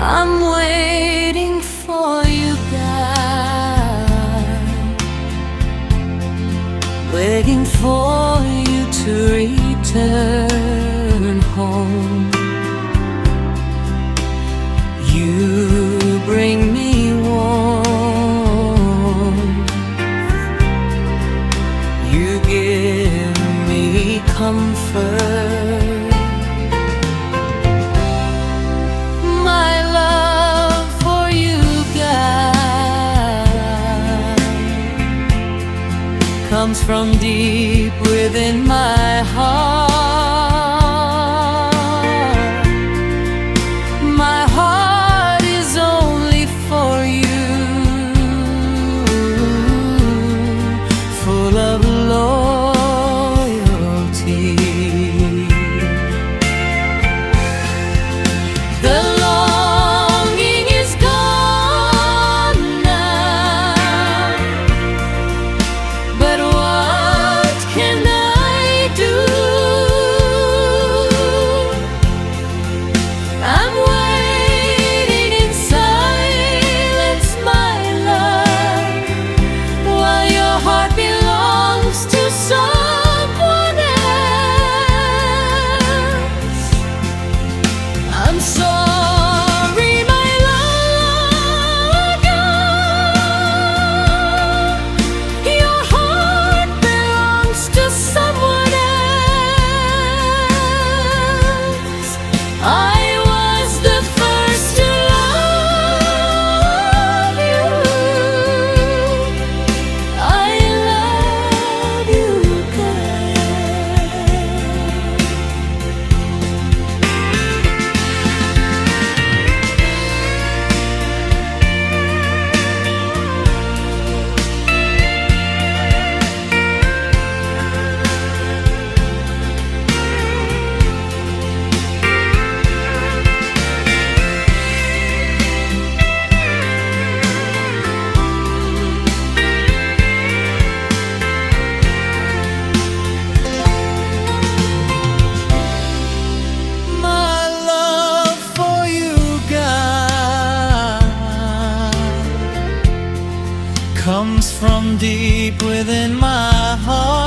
I'm waiting for you back, waiting for you to return home. You bring me warmth, you give me comfort. Comes from deep within my heart. My heart is only for you, full of loyalty. The longing is gone now, but what can I do? I'm waiting in silence, my love, while your heart belongs to someone else. I'm sorry, my love, your heart belongs to someone else. I was the first to love you. I love you, my love for you, God, comes from deep within my heart.